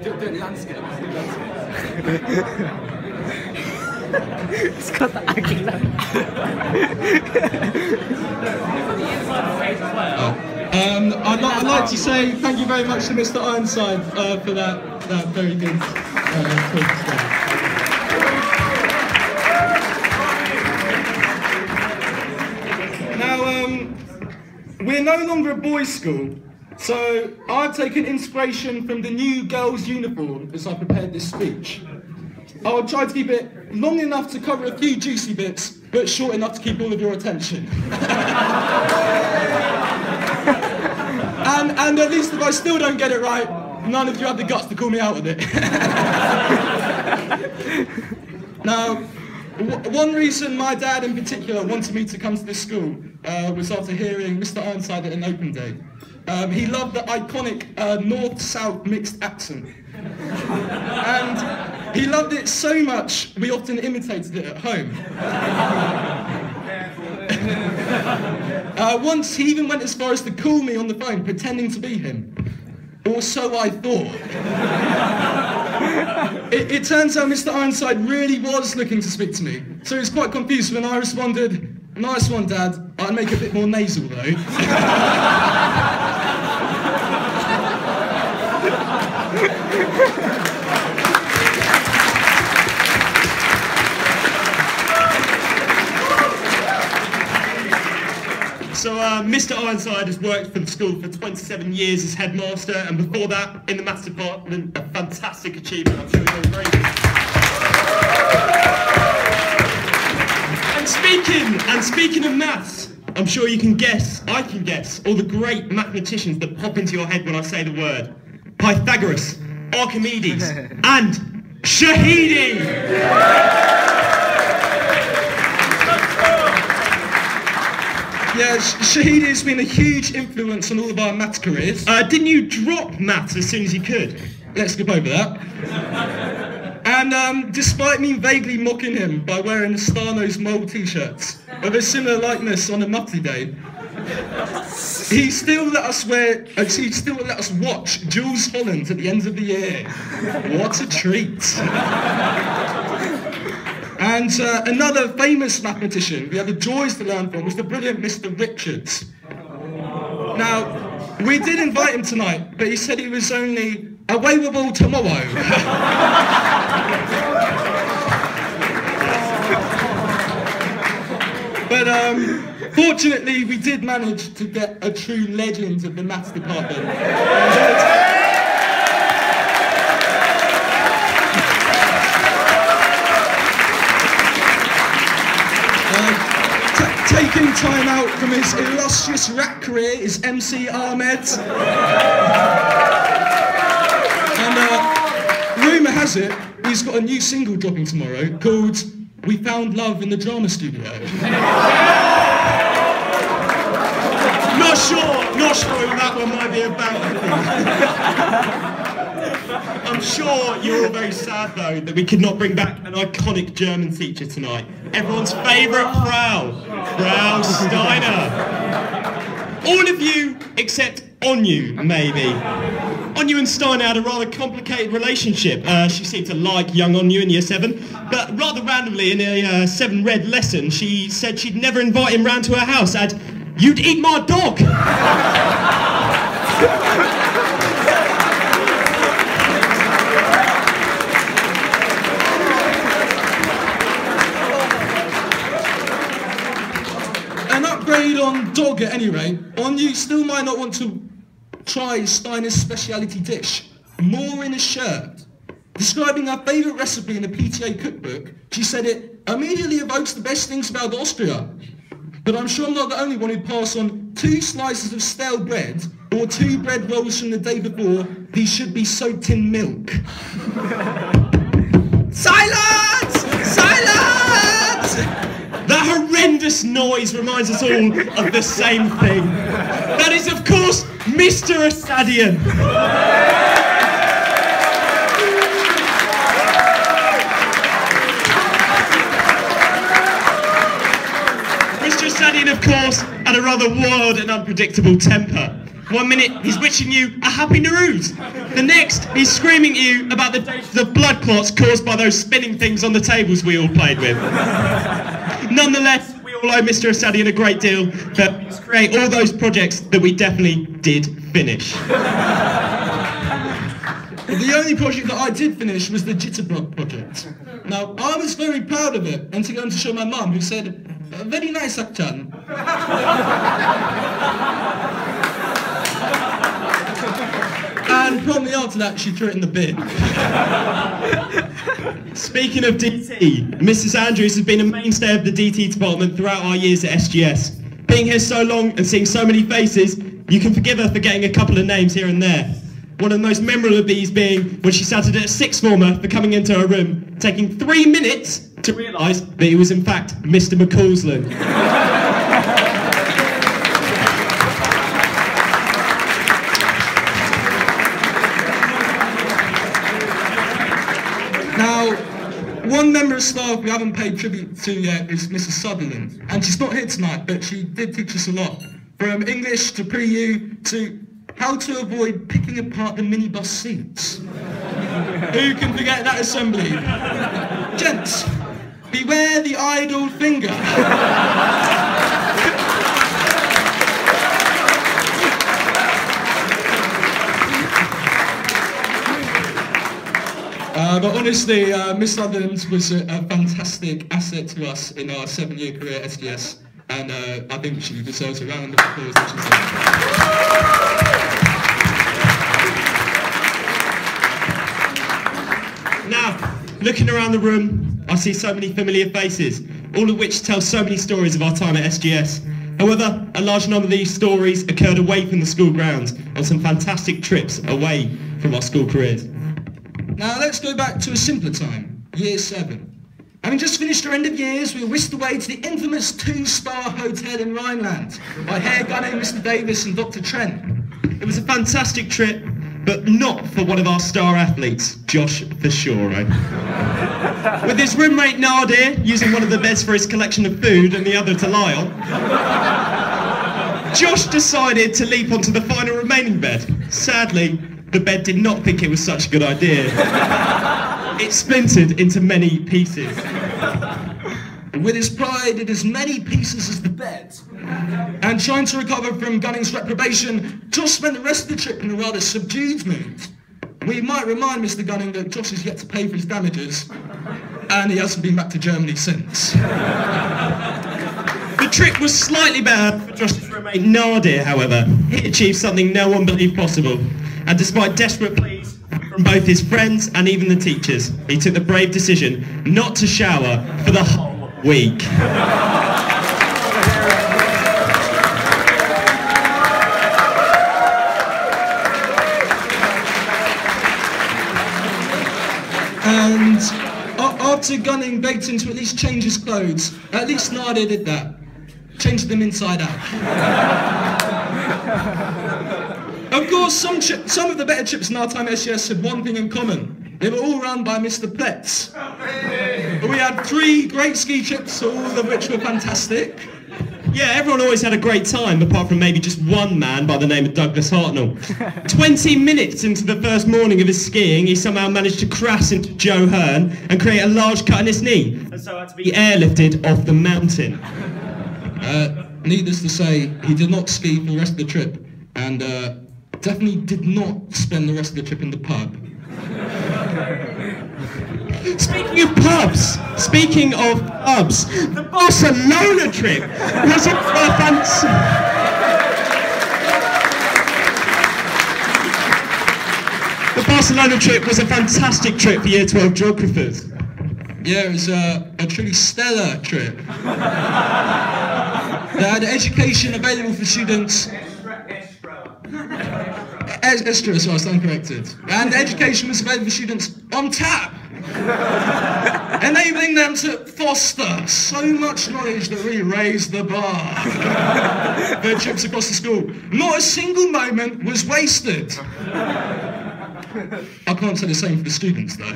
Do landscape. It's got the águila. I'd like to say thank you very much to Mr. Ironside for that very good talk today. Now, we're no longer a boys' school, so I've taken inspiration from the new girls' uniform as I prepared this speech. I'll try to keep it long enough to cover a few juicy bits, but short enough to keep all of your attention. And at least if I still don't get it right, none of you have the guts to call me out on it. Now, one reason my dad in particular wanted me to come to this school was after hearing Mr. Ironside at an open day. He loved the iconic north-south mixed accent. And he loved it so much, we often imitated it at home. Once he even went as far as to call me on the phone, pretending to be him. Or so I thought. It turns out Mr. Ironside really was looking to speak to me. So he was quite confused when I responded, "Nice one, Dad. I'd make it a bit more nasal, though." So Mr. Ironside has worked for the school for 27 years as headmaster, and before that in the maths department, a fantastic achievement. I'm sure you're all great. And speaking of maths, I'm sure you can guess, I can guess, all the great mathematicians that pop into your head when I say the word. Pythagoras, Archimedes, and Shahidi! Yeah, Shahidi has been a huge influence on all of our maths careers. Didn't you drop maths as soon as you could? Let's skip over that. And despite me vaguely mocking him by wearing the Star-Nosed Mole t-shirts of a similar likeness on a Muffy day, he still let us watch Jules Holland at the end of the year. What a treat. And another famous mathematician we had the joys to learn from was the brilliant Mr. Richards. Now, we did invite him tonight, but he said he was only available tomorrow. But fortunately, we did manage to get a true legend of the maths department. Taking time out from his illustrious rap career is MC Ahmed. And rumour has it, he's got a new single dropping tomorrow called "We Found Love in the Drama Studio." Not sure what that one might be about. I'm sure you're all very sad though that we could not bring back an iconic German teacher tonight. Everyone's favourite Frau Steiner. All of you except Onyu, maybe. Onyu and Steiner had a rather complicated relationship. She seemed to like young Onyu in year 7, but rather randomly in a 7 Red lesson, she said she'd never invite him round to her house and "You'd eat my dog!" An upgrade on dog at any rate. You still might not want to try Steiner's speciality dish, more in a shirt. Describing her favourite recipe in the PTA cookbook, she said it immediately evokes the best things about Austria. But I'm sure I'm not the only one who'd pass on 2 slices of stale bread or 2 bread rolls from the day before. These should be soaked in milk. Silence! Silence! That horrendous noise reminds us all of the same thing. That is, of course, Mr. Asadian. Mr. Asadian, of course, had a rather wild and unpredictable temper. One minute he's wishing you a happy Nowruz, The next, he's screaming at you about the blood clots caused by those spinning things on the tables we all played with. Nonetheless, we all owe Mr. Asadian a great deal for create all those projects that we definitely did finish. The only project that I did finish was the Jitterbug project. Now, I was very proud of it, and to go and to show my mum, who said, "Very nice, Akchan." And promptly after that, she threw it in the bin. Speaking of DT, Mrs. Andrews has been a mainstay of the DT department throughout our years at SGS. Being here so long and seeing so many faces, you can forgive her for getting a couple of names here and there. One of the most memorable of these being when she shouted at a sixth former for coming into her room, taking 3 minutes to realise that he was in fact Mr. McCausland. Now, one member of staff we haven't paid tribute to yet is Mrs. Sutherland, and she's not here tonight, but she did teach us a lot. From English to pre-U to how to avoid picking apart the minibus seats. Who can forget that assembly? Gents, beware the idle finger. But honestly, Miss Sutherland was a fantastic asset to us in our 7-year career at SGS, and I think she deserves a round of applause. Now, looking around the room, I see so many familiar faces, all of which tell so many stories of our time at SGS. However, a large number of these stories occurred away from the school grounds on some fantastic trips away from our school careers. Now let's go back to a simpler time, year 7. Having just finished our end of years, we were whisked away to the infamous 2-star hotel in Rhineland by hair gunning Mr. Davis and Dr. Trent. It was a fantastic trip, but not for one of our star athletes, Josh Fashoro. With his roommate Nadir using one of the beds for his collection of food and the other to lie on, Josh decided to leap onto the final remaining bed. Sadly, the bed did not think it was such a good idea. It splintered into many pieces. With his pride in as many pieces as the bed, and trying to recover from Gunning's reprobation, Josh spent the rest of the trip in a rather subdued mood. We might remind Mr. Gunning that Josh is yet to pay for his damages, and he hasn't been back to Germany since. The trip was slightly better for Josh's roommate Nadir, however. He achieved something no one believed possible, and despite desperate pleas from both his friends and even the teachers, he took the brave decision not to shower for the whole week. And after Gunning begged him to at least change his clothes, at least Nadir did that. Changed them inside out. Of course, some of the better trips in our time at SGS had one thing in common. They were all run by Mr. Pletz. We had 3 great ski trips, all of which were fantastic. Yeah, everyone always had a great time, apart from maybe just one man by the name of Douglas Hartnell. 20 minutes into the first morning of his skiing, he somehow managed to crash into Joe Hearn and create a large cut in his knee, and so had to be airlifted off the mountain. Needless to say, he did not ski for the rest of the trip, and definitely did not spend the rest of the trip in the pub. Speaking of pubs, the Barcelona trip was a The Barcelona trip was a fantastic trip for Year 12 geographers. Yeah, it was a truly stellar trip. They had education available for students. Extra, so I stand corrected. And education was available for students on tap, enabling them to foster so much knowledge that really raised the bar. Their trips across the school. Not a single moment was wasted. I can't say the same for the students, though.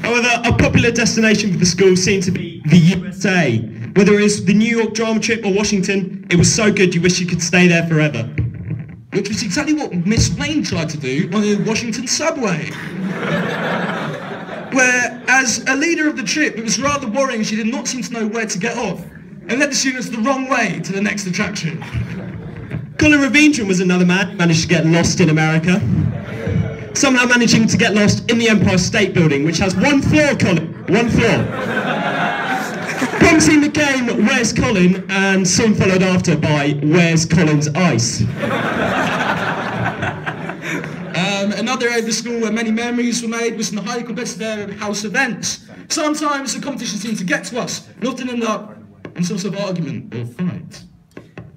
However, a popular destination for the school seemed to be the USA. Whether it was the New York drama trip or Washington, it was so good you wish you could stay there forever. which was exactly what Miss Blaine tried to do on the Washington subway. Where, as a leader of the trip, it was rather worrying she did not seem to know where to get off, and led the students the wrong way to the next attraction. Colin Ravindran was another man who managed to get lost in America. Somehow managing to get lost in the Empire State Building, which has one floor, Colin. One floor. Promising the game Where's Colin, and soon followed after by Where's Colin's Ice. Another area of the school where many memories were made was in the highly competitive area of house events. Sometimes the competition seemed to get to us, and often end up in some sort of argument or fight.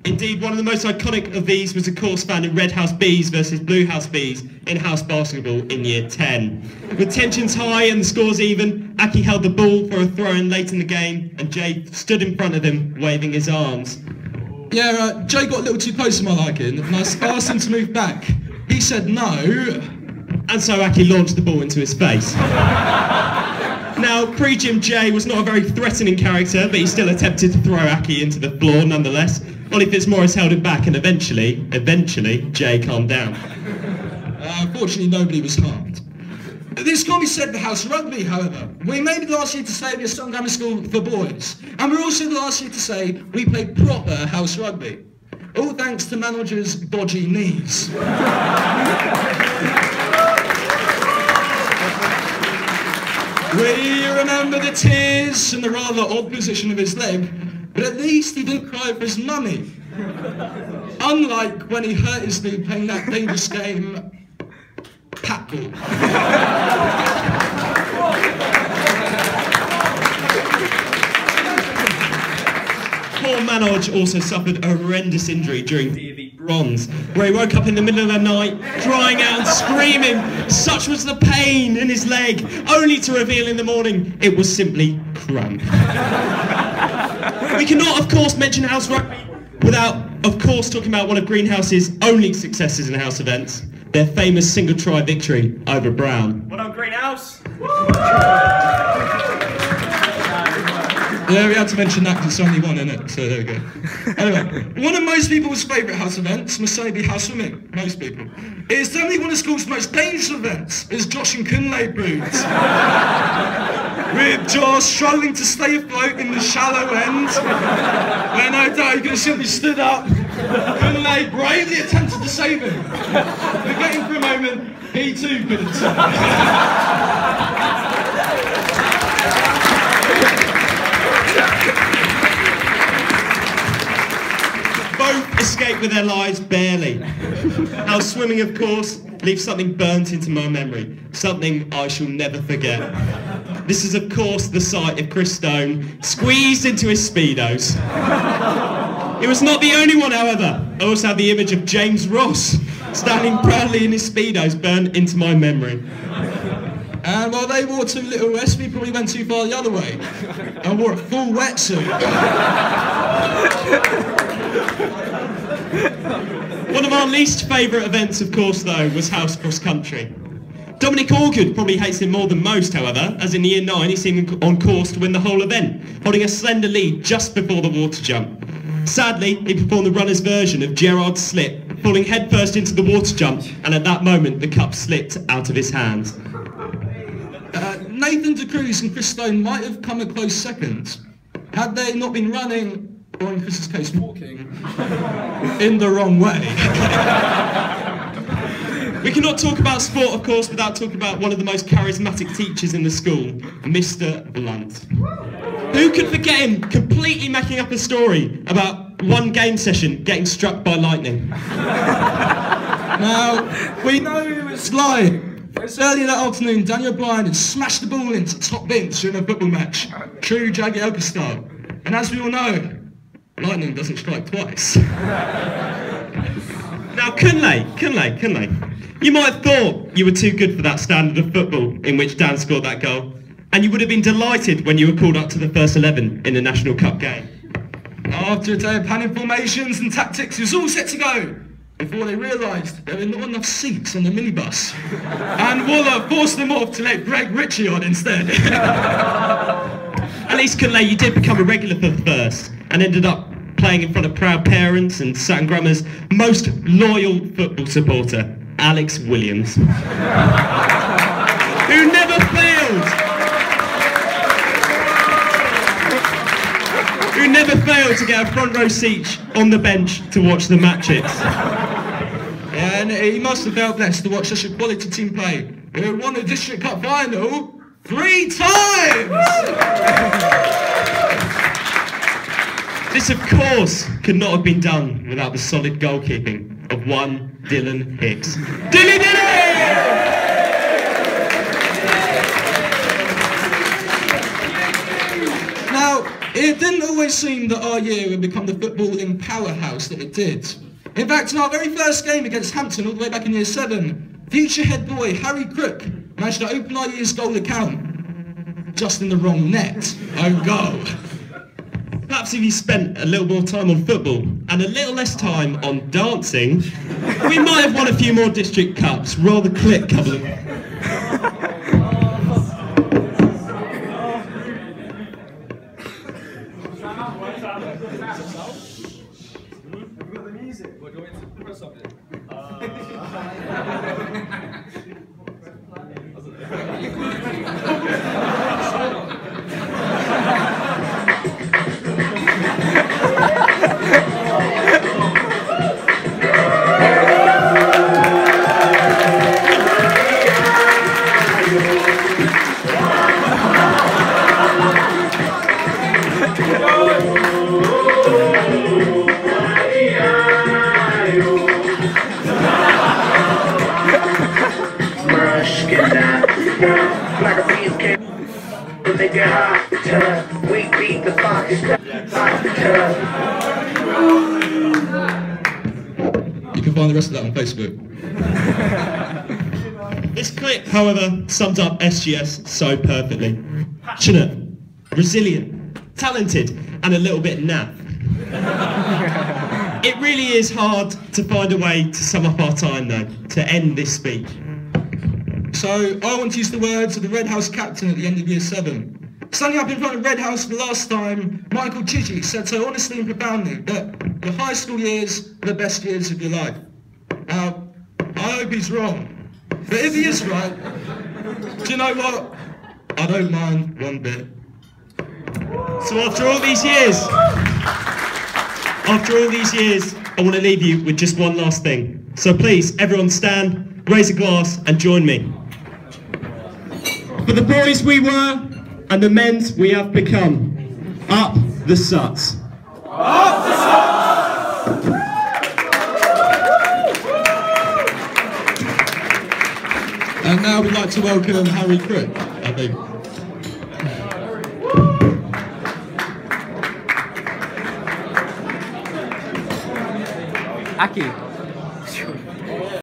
Indeed, one of the most iconic of these was of course found in Red House Bees versus Blue House Bees in house basketball in year 10. With tensions high and the scores even, Aki held the ball for a throw-in late in the game, and Jay stood in front of him waving his arms. Yeah, Jay got a little too close to my liking, and I asked him to move back. He said no, and so Aki launched the ball into his face. Now, pre-gym Jay was not a very threatening character, but he still attempted to throw Aki into the floor nonetheless. Ollie Fitzmaurice held him back, and eventually, Jay calmed down. Fortunately, nobody was harmed. This can't be said for house rugby, however. We made it last year to say we're a Sutton Grammar School for boys, and we're also the last year to say we played proper house rugby. All thanks to managers' bodgy knees. We remember the tears and the rather odd position of his leg, but at least he didn't cry for his mummy. Unlike when he hurt his knee playing that dangerous game, Pat-ball. Poor Manoj also suffered a horrendous injury during D.V. Bronze, where he woke up in the middle of the night, crying out and screaming. Such was the pain in his leg, only to reveal in the morning it was simply cramp. We cannot, of course, mention house rugby without, of course, talking about one of Greenhouse's only successes in house events, their famous single try victory over Brown. Well done, Greenhouse! Yeah, we had to mention that because it's only one, innit? So there we go. Anyway, one of most people's favourite house events must certainly be house swimming. Most people. It is certainly one of school's most dangerous events, as Josh and Kunle proved. With Josh struggling to stay afloat in the shallow end, where no doubt he could have simply stood up. Kunle bravely attempted to save him. Forgetting for a moment, he too couldn't save him. Both escaped with their lives barely. Our swimming, of course, leaves something burnt into my memory, something I shall never forget. This is, of course, the sight of Chris Stone squeezed into his Speedos. It was not the only one, however. I also have the image of James Ross standing proudly in his Speedos burnt into my memory. And while they wore too little west, we probably went too far the other way and wore a full wetsuit. One of our least favourite events, of course, though, was house cross country. Dominic Allgood probably hates it more than most, however, as in year 9 he seemed on course to win the whole event, holding a slender lead just before the water jump. Sadly, he performed the runner's version of Gerard's slip, falling headfirst into the water jump, and at that moment the cup slipped out of his hands. Nathan de Cruz and Chris Stone might have come a close second, had they not been running, or in Chris's case walking, in the wrong way. We cannot talk about sport, of course, without talking about one of the most charismatic teachers in the school, Mr. Blunt. Who could forget him completely making up a story about one game session getting struck by lightning? Now, we know it was lying. It's earlier that afternoon, Daniel Bryan had smashed the ball into top bins during a football match, true Jagielka style. And as we all know, lightning doesn't strike twice. Now, Kunle, you might have thought you were too good for that standard of football in which Dan scored that goal, and you would have been delighted when you were called up to the first 11 in the National Cup game. After a day of planning formations and tactics, it was all set to go, before they realised there were not enough seats on the minibus. And Waller forced them off to let Greg Ritchie on instead. At least, Kunle, you did become a regular for the first, and ended up playing in front of proud parents and Sutton Grammar's most loyal football supporter, Alex Williams, who never failed to get a front row seat on the bench to watch the matches. And he must have felt blessed to watch such a quality team play. Who won the District Cup final 3 times! This, of course, could not have been done without the solid goalkeeping of one Dylan Hicks. Dilly! Now, it didn't always seem that our year would become the footballing powerhouse that it did. In fact, in our very first game against Hampton all the way back in year 7, future head boy Harry Crook managed to open our year's goal account just in the wrong net. Oh, goal. Perhaps if you spent a little more time on football and a little less time on dancing, we might have won a few more district cups. Roll the clip, couple of... You can find the rest of that on Facebook. This clip, however, sums up SGS so perfectly. Passionate, resilient, talented, and a little bit naff. It really is hard to find a way to sum up our time, though, to end this speech. So, I want to use the words of the Red House captain at the end of year 7. Standing up in front of Red House for the last time, Michael Chidgey said so honestly and profoundly that your high school years are the best years of your life. Now, I hope he's wrong. But if he is right, do you know what? I don't mind one bit. So after all these years, I want to leave you with just one last thing. So please, everyone stand, raise a glass and join me. For the boys we were, and the men we have become. Up the Suts. Up the Suts! And now we'd like to welcome Harry Crook, I think. Aki.